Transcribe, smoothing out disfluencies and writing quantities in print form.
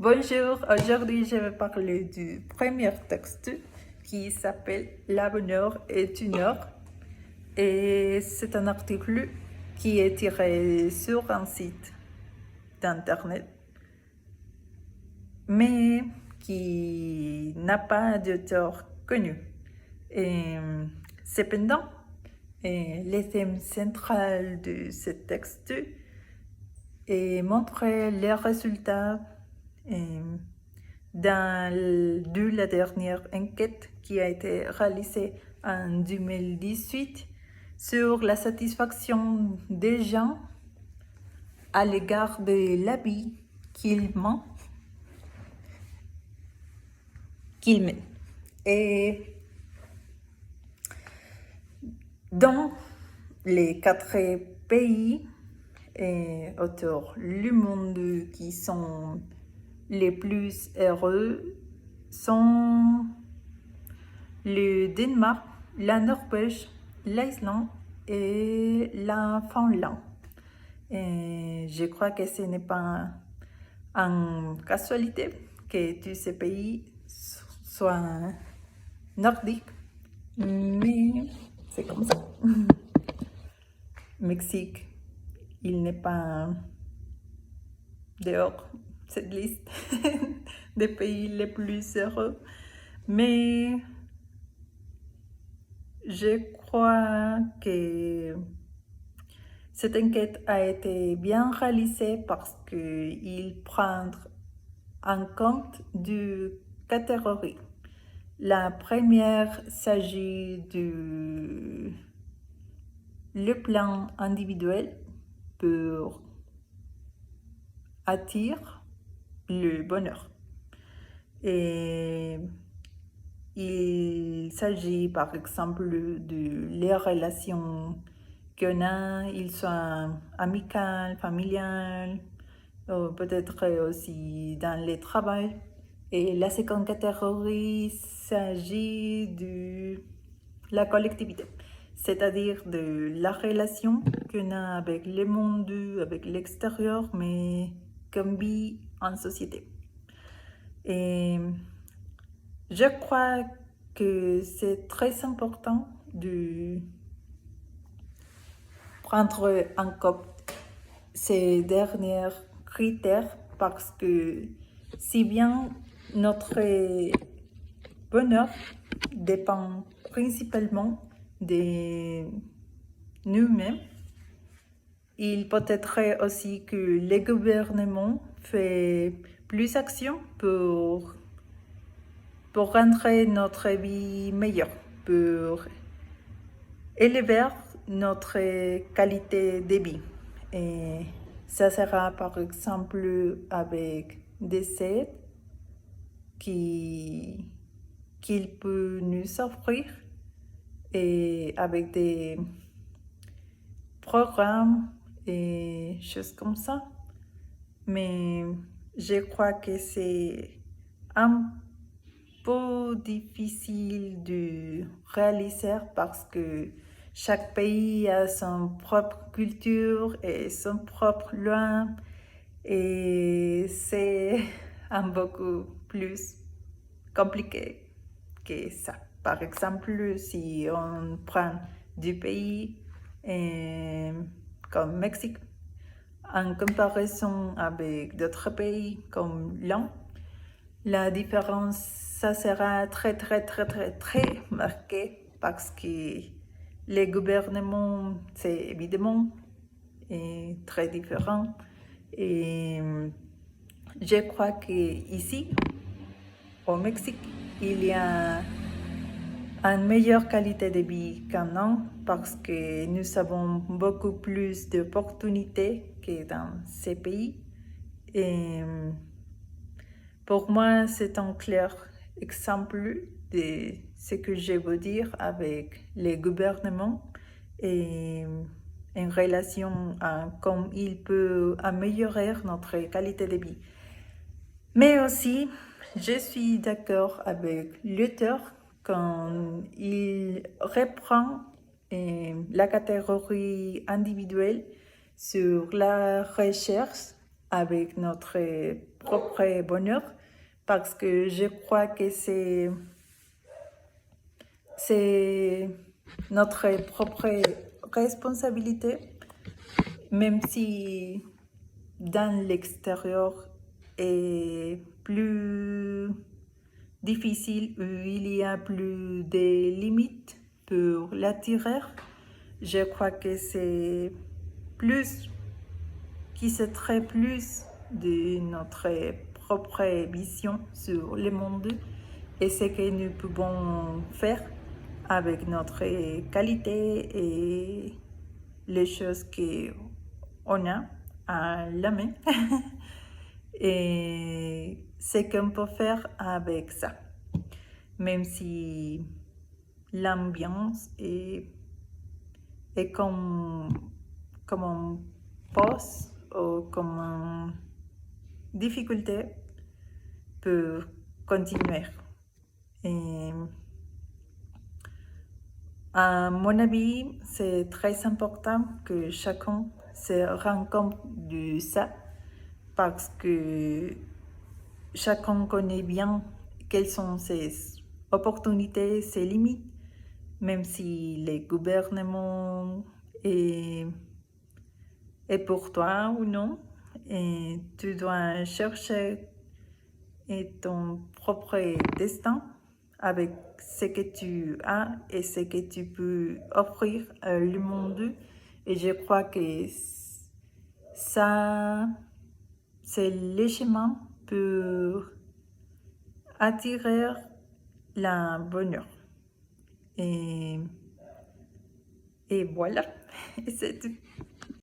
Bonjour, aujourd'hui je vais parler du premier texte qui s'appelle La bonheur est une heure et c'est un article qui est tiré sur un site d'internet mais qui n'a pas d'auteur connu. Et cependant, le thème central de ce texte est montrer les résultats de la dernière enquête qui a été réalisée en 2018 sur la satisfaction des gens à l'égard de la vie qu'ils mènent. Et dans les 4 pays autour du monde qui sont les plus heureux sont le Danemark, la Norvège, l'Islande et la Finlande. Et je crois que ce n'est pas une casualité que tous ces pays soient nordiques, mais c'est comme ça. Mexique, il n'est pas dehors cette liste des pays les plus heureux, mais je crois que cette enquête a été bien réalisée parce qu'il prend en compte deux catégories. La première s'agit du le plan individuel pour attirer le bonheur. Et il s'agit par exemple de les relations qu'on a, ils soient amicales, familiales, peut-être aussi dans le travail. Et la seconde catégorie s'agit de la collectivité, c'est-à-dire de la relation qu'on a avec le monde, avec l'extérieur, mais qu'on vit en société. Et je crois que c'est très important de prendre en compte ces derniers critères parce que si bien notre bonheur dépend principalement de nous-mêmes, il peut être aussi que le gouvernement fait plus d'action pour rendre notre vie meilleure, pour élever notre qualité de vie. Et ça sera par exemple avec des aides qu'il peut nous offrir et avec des programmes et choses comme ça. Mais je crois que c'est un peu difficile de réaliser parce que chaque pays a son propre culture et son propre loi et c'est un beaucoup plus compliqué que ça. Par exemple, si on prend du pays comme Mexique, en comparaison avec d'autres pays comme l'Inde, la différence, ça sera très marqué parce que les gouvernements, c'est évidemment très différent. Et je crois qu'ici, au Mexique, il y a une meilleure qualité de vie qu'en Inde parce que nous avons beaucoup plus d'opportunités que dans ces pays. Et pour moi, c'est un clair exemple de ce que je veux dire avec les gouvernements et en relation à comment il peut améliorer notre qualité de vie. Mais aussi, je suis d'accord avec l'auteur quand il reprend la catégorie individuelle sur la recherche avec notre propre bonheur parce que je crois que c'est notre propre responsabilité, même si dans l'extérieur est plus difficile où il y a plus de limites pour l'attirer. Je crois que c'est plus qui se traite plus de notre propre vision sur le monde et ce que nous pouvons faire avec notre qualité et les choses qu'on a à la main et ce qu'on peut faire avec ça. Même si l'ambiance est comme un pause ou comme une difficulté pour continuer. Et à mon avis, c'est très important que chacun se rende compte de ça parce que chacun connaît bien quelles sont ses opportunités, ses limites, même si les gouvernements est pour toi ou non. Et tu dois chercher ton propre destin avec ce que tu as et ce que tu peux offrir au monde. Et je crois que ça, c'est le chemin pour attirer la bonheur. Et voilà, c'est tout.